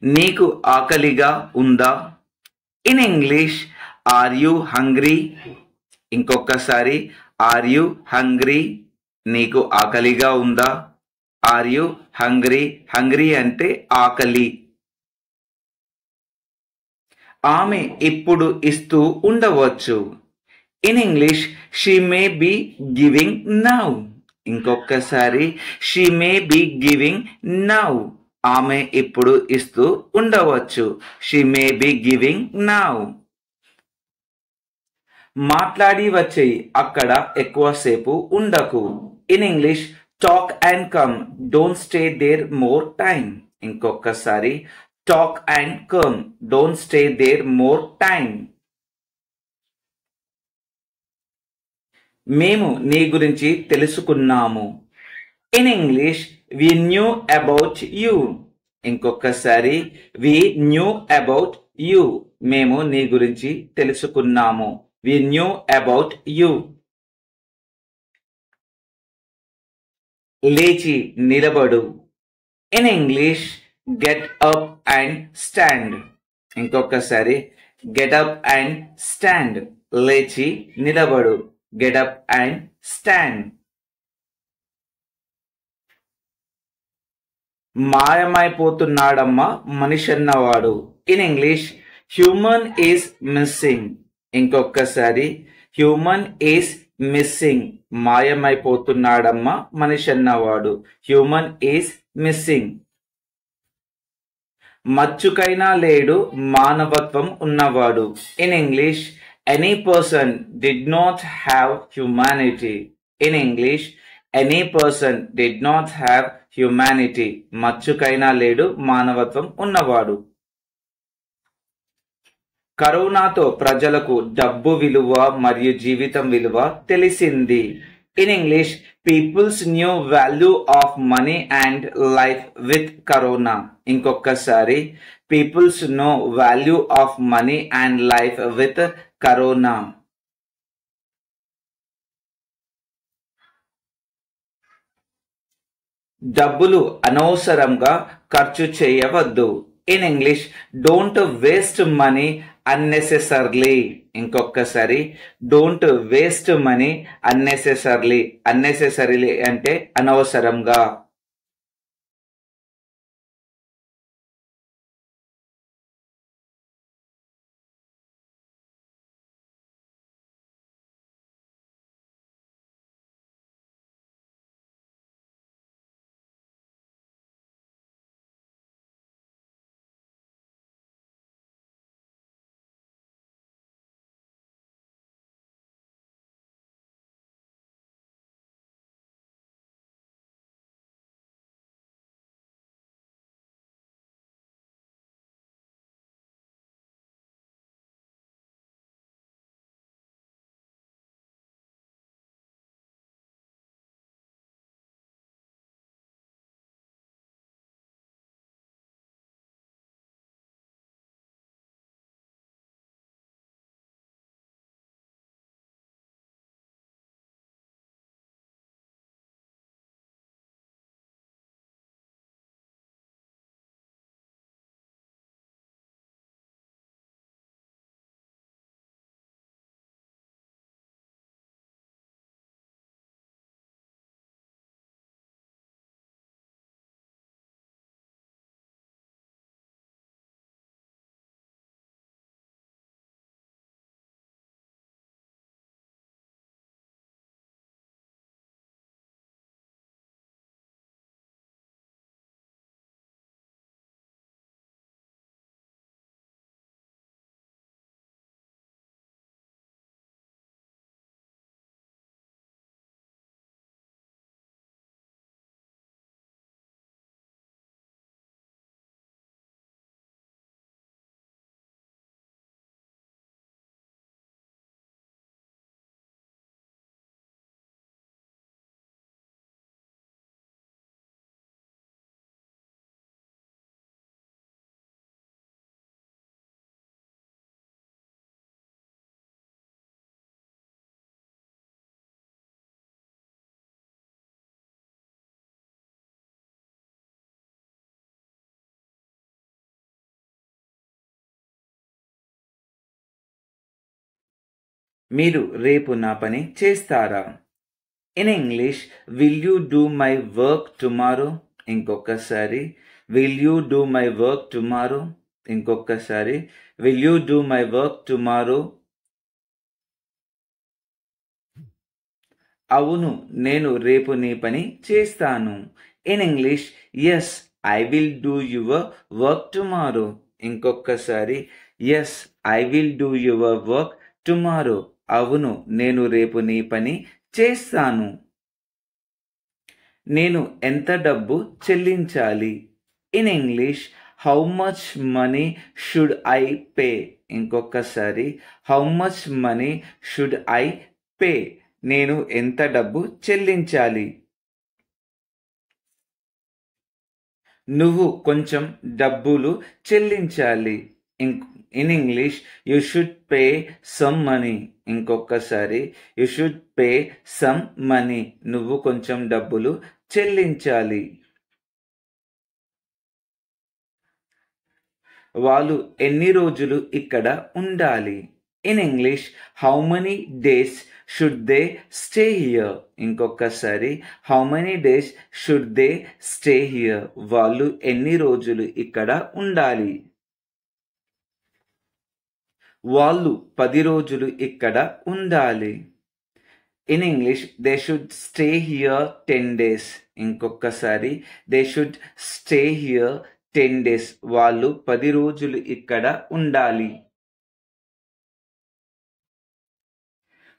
నీకు ఆకలిగా ఉందా? In English are you hungry? ఇంకొకసారి ఆర్ యూ హంగ్రీ? నీకు ఆకలిగా ఉందా? Are you hungry? హంగ్రీ అంటే ఆకలి. ఆమె ఇప్పుడు ఇస్తూ ఉండవచ్చు. In English she may be giving now. ఇంకొకసారి she may be giving now. ఆమె ఇప్పుడు ఇస్తూ ఉండవచ్చు. She may be giving now. మాట్లాడి వచ్చేయి, అక్కడ ఎక్కువసేపు ఉండకు. In English talk and come, don't stay there more time. ఇంకొకసారి talk and come, don't stay there more time. మేము నీ గురించి తెలుసుకున్నాము. In English we knew about you. ఇంకొకసారి వి న్యూ అబౌట్ యూ. మేము నీ గురించి తెలుసుకున్నాము. వి న్యూ అబౌట్ యూ. లేచి నిలబడు. In English get up and stand. ఇంకొకసారి గెట్ అప్ అండ్ స్టాండ్. లేచి నిలబడు. Get up and stand. మాయమైపోతున్నాడమ్మా మనిషన్నవాడు. In English human is missing. ఇంకొకసారి హ్యూమన్ ఈజ్ మిస్సింగ్. మాయమైపోతున్నాడమ్మా మనిషన్నవాడు. Human is missing. మచ్చుకైనా లేడు మానవత్వం ఉన్నవాడు. In English any person did not have humanity. In English any person did not have humanity. మచ్చుకైనా లేడు మానవత్వం ఉన్నవాడు. కరోనాతో ప్రజలకు డబ్బు విలువ మరియు జీవితం విలువ తెలిసింది. In English peoples knew value of money and life with corona. ఇంకొకసారి peoples know value of money and life with corona. డబ్బులు అనవసరంగా ఖర్చు చేయవద్దు. In English don't waste money unnecessarily. ఇంకొకసారి don't waste money unnecessarily. Unnecessarily అంటే అనవసరంగా. మీరు రేపు నా పని చేస్తారా? In English, will you do my work tomorrow? ఇంకొకసారి, will you do my work tomorrow? ఇంకొకసారి, will you do my work tomorrow? అవును, నేను రేపు నీ పని చేస్తాను. In English, yes I will do your work tomorrow. ఇంకొకసారి, yes I will do your work tomorrow. అవును, నేను రేపు నీ పని చేస్తాను. నేను ఎంత డబ్బు చెల్లించాలి? In English, how much money should I pay? ఇంకొకసారి, how much money should I pay? నేను ఎంత డబ్బు చెల్లించాలి? నువ్వు కొంచెం డబ్బులు చెల్లించాలి. In English, you should pay some money. ఇంకొకసారి, you should pay some money. నువ్వు కొంచెం డబ్బులు చెల్లించాలి. వాళ్ళు ఎన్ని రోజులు ఇక్కడ ఉండాలి? In English, how many days should they stay here? ఇంకొకసారి, how many days should they stay here? వాళ్ళు ఎన్ని రోజులు ఇక్కడ ఉండాలి? వాళ్ళు 10 రోజులు ఇక్కడ ఉండాలి. In English, they should stay here 10 days. ఇంకొకసారి, they should stay here 10 days. వాళ్ళు 10 రోజులు ఇక్కడ ఉండాలి.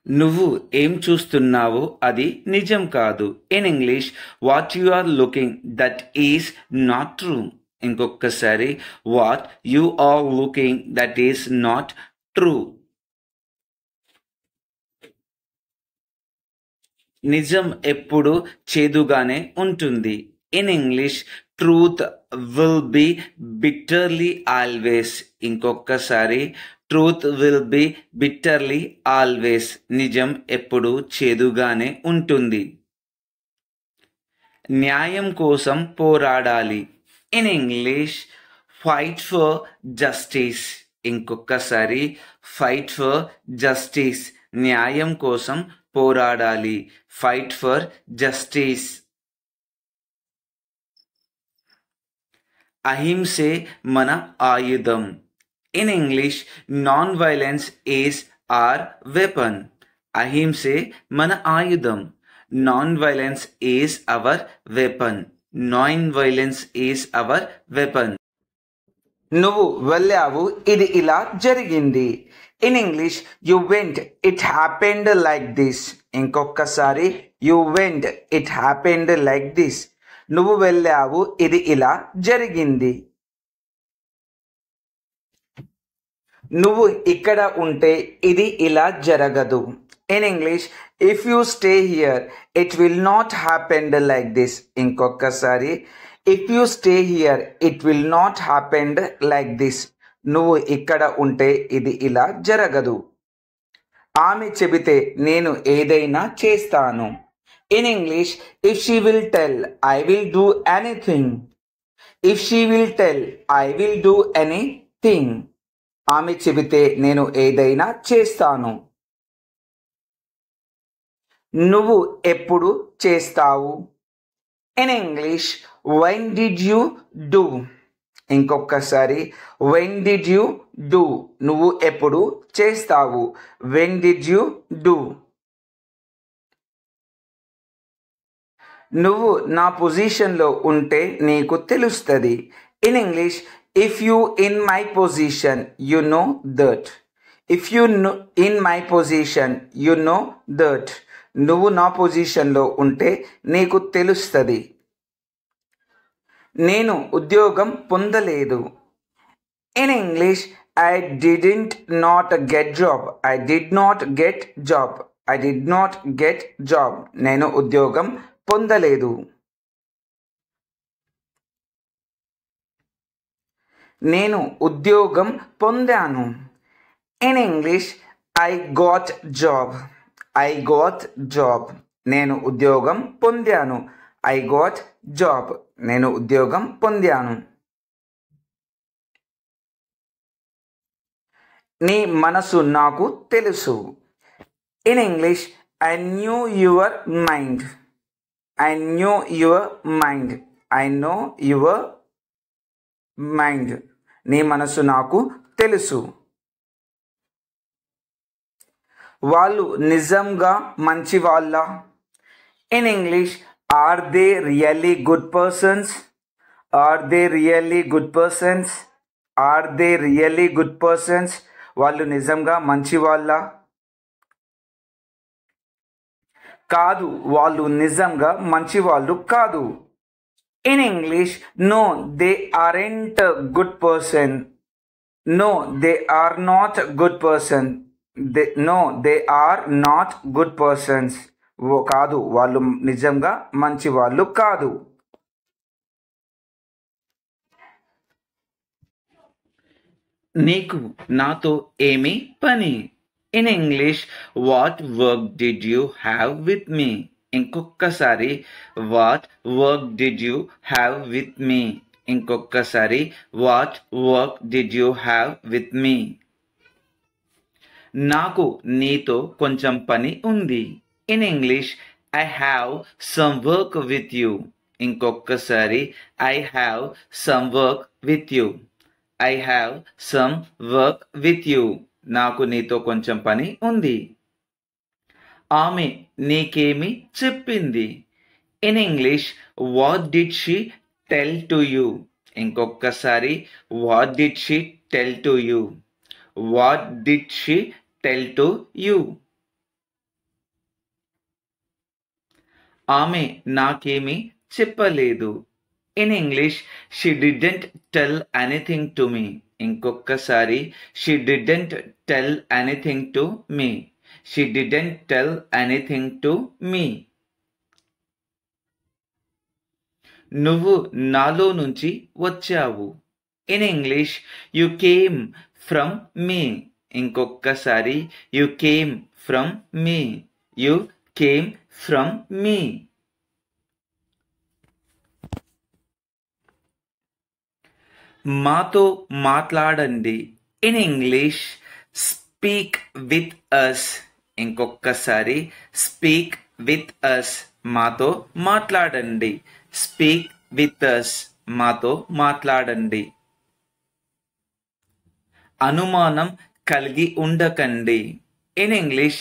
నువ్వు ఏం చూస్తున్నావో అది నిజం కాదు. In English, what you are looking that is not true. ఇంకొకసారి, what you are looking that is not true. నిజం ఎప్పుడు చేదుగానే ఉంటుంది. In English, truth will be bitterly always. ఇంకొకసారి, truth will be bitterly always. నిజం ఎప్పుడు చేదుగానే ఉంటుంది. న్యాయం కోసం పోరాడాలి. In English, fight for justice. ఇంకొకసారి, ఫైట్ ఫర్ జస్టిస్. న్యాయం కోసం పోరాడాలి. Fight for justice. అహింసే మన ఆయుధం. In English, non violence is are weapon. అహింసే మన ఆయుధం. Non violence is our weapon. Non violence is our weapon. నువ్వు వెళ్ళావు, ఇది ఇలా జరిగింది. In English, you went, it happened like this. ఇంకొకసారి, you went, it happened like this. నువ్వు వెళ్ళావు, ఇది ఇలా జరిగింది. నువ్వు ఇక్కడ ఉంటే ఇది ఇలా జరగదు. In English, if you stay here it will not happened like this. ఇంకొకసారి, if you stay here it will not happened like this. నువ్వు ఇక్కడ ఉంటే ఇది ఇలా జరగదు. ఆమె చెబితే నేను ఏదైనా చేస్తాను. In English, if she will tell I will do anything. If she will tell I will do anything. ఆమె చెబితే నేను ఏదైనా చేస్తాను. నువ్వు ఎప్పుడు చేస్తావు? In English, when did you do? ఇంకొకసారి, వెన్ డిడ్ యూ డూ? నువ్వు ఎప్పుడు చేస్తావు? When did you do? నువ్వు నా పొజిషన్లో ఉంటే నీకు తెలుస్తుంది. In English, if you in my position you know that. If you in my position you know that. నువ్వు నా పొజిషన్లో ఉంటే నీకు తెలుస్తుంది. నేను ఉద్యోగం పొందలేదు. In English, I didn't not get job. I did not get job. I did not get job. నేను ఉద్యోగం పొందలేదు. నేను ఉద్యోగం పొందాను. In English, I got job. I got job. నేను ఉద్యోగం పొందాను. I got job. నేను ఉద్యోగం పొందాను. నీ మనసు నాకు తెలుసు. In English, I knew your mind. I knew your mind. I know your mind. నీ మనసు నాకు తెలుసు. వాళ్ళు నిజంగా మంచి వాళ్ళ? In English, are they really good persons? Are they really good persons? Are they really good persons? వాళ్ళు నిజంగా మంచి వాళ్ళ? కాదు, వాళ్ళు నిజంగా మంచి వాళ్ళు కాదు. In English, no, they aren't a good person. No, they are not good person. No, they are not good persons. కాదు, వాళ్ళు నిజంగా మంచి వాళ్ళు కాదు. నీకు నాతో ఏమి పని? In English, what work did you have with me? ఇంకొక్కసారి what work did you have with me? ఇంకొక్కసారి what work did you have with me? నాకు నీతో కొంచెం పని ఉంది. In English, I have some work with you. ఇంకొక్కసారి I have some work with you. I have some work with you. నాకు నీతో కొంచెం పని ఉంది. ఆమె నీకేమి చెప్పింది? In English, what did she tell to you? ఇంకొక్కసారి what did she tell to you? What did she tell to you? ఆమె నాకేమి చెప్పలేదు. In English, she didn't tell anything to me. ఇంకొక్కసారి she didn't tell anything to me. She didn't tell anything to me. నువ్వు నాలో నుంచి వచ్చావు. In English, you came from me. ఇంకొక్కసారి you came from me. You came from me. మాతో మాట్లాడండి. In English, speak with us. ఇంకొక్కసారి speak with us. మాతో మాట్లాడండి. Speak with us. మాతో మాట్లాడండి. అనుమానం కలిగి ఉండకండి. In English,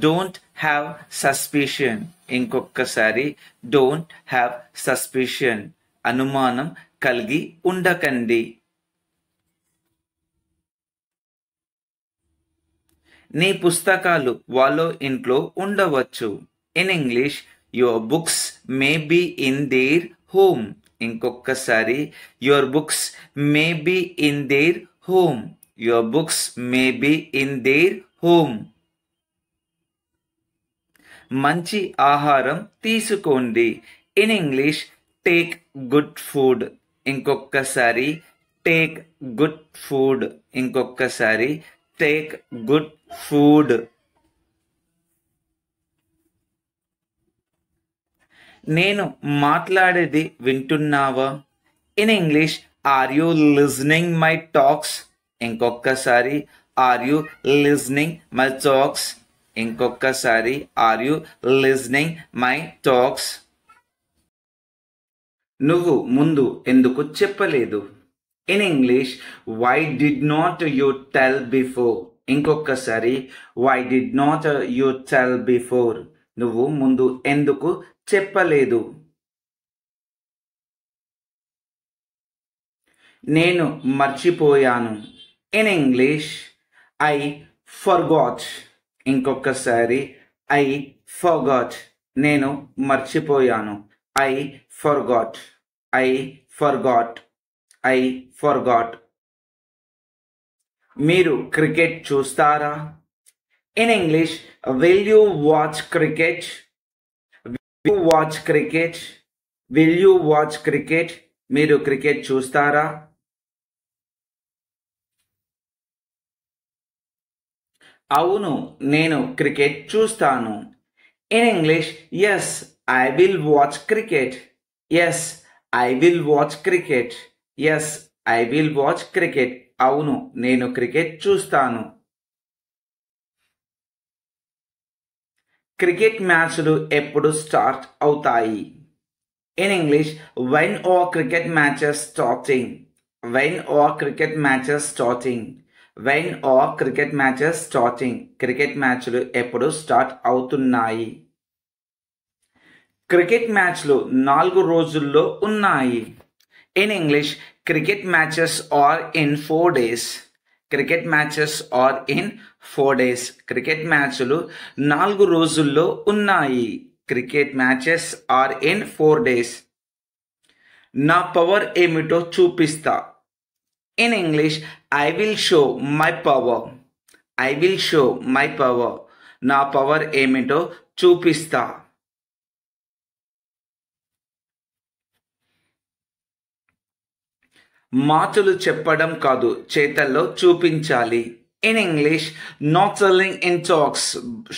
don't have suspicion. ఇంకొక్కసారి don't have suspicion. అనుమానం కలిగి ఉండకండి. నీ పుస్తకాలు వాళ్ళ ఇంట్లో ఉండవచ్చు. In English, your books may be in their home. ఇంకొక్కసారి your books may be in their home. Your books may be in their home. మంచి ఆహారం తీసుకోండి. In English, take good food. ఇంకొక్కసారి take good food. ఇంకొక్కసారి take good food. నేను మాట్లాడేది వింటున్నావా? In English, are you listening my talks? ఇంకొక్కసారి are you listening my talks? ఇంకొక్కసారి are you listening my talks? నువ్వు ముందు ఎందుకు చెప్పలేదు? In English, why did not you tell before? ఇంకొక్కసారి why did not you tell before? నువ్వు ముందు ఎందుకు చెప్పలేదు? నేను మర్చిపోయాను. In English, I forgot. ఇంకొక్కసారి I forgot. నేను మర్చిపోయాను. I forgot. I forgot. I forgot. మీరు క్రికెట్ చూస్తారా? In English, will you watch cricket? Will you watch cricket? Will you watch cricket? మీరు క్రికెట్ చూస్తారా? అవును, నేను క్రికెట్ చూస్తాను. In English, yes, I will watch cricket. Yes, I will watch cricket. Yes, I will watch cricket. అవును, నేను cricket చూస్తాను. Cricket మ్యాచ్లు ఎప్పుడు స్టార్ట్ అవుతాయి? In English, when are cricket matches starting? When are cricket matches starting? When are cricket matches starting? Cricket మ్యాచ్లు ఎప్పుడు start అవుతున్నాయి? Cricket మ్యాచ్లు 4 రోజుల్లో ఉన్నాయి. In English, cricket matches are in 4 days. Cricket matches are in 4 days. Cricket మ్యాచ్లు 4 రోజుల్లో ఉన్నాయి. Cricket matches are in 4 days. నా పవర్ ఏమిటో చూపిస్తా. In English, I will show my power. I will show my power. నా power ఏమిటో చూపిస్తా. మాటలు చెప్పడం కాదు, చేతల్లో చూపించాలి. In English, not telling in talks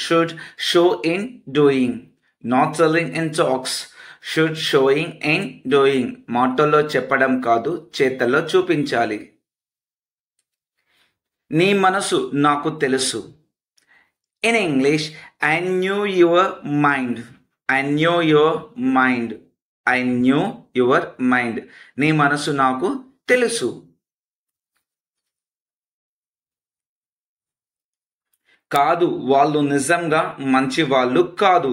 should show in doing. Not telling in talks should showing in doing. మాటల్లో చెప్పడం కాదు, చేతల్లో చూపించాలి. నీ మనసు నాకు తెలుసు. In English, I knew your mind. I knew your mind. I knew your mind. నీ మనసు నాకు తెలుసు. కాదు, వాళ్ళు నిజంగా మంచి వాళ్ళు కాదు.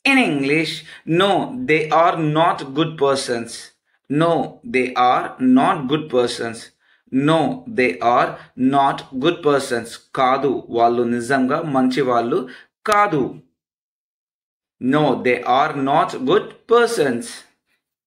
In English, no they are not good persons. No they are not good persons. No they are not good persons. కాదు, వాళ్ళు నిజంగా మంచి వాళ్ళు కాదు. No they are not good persons.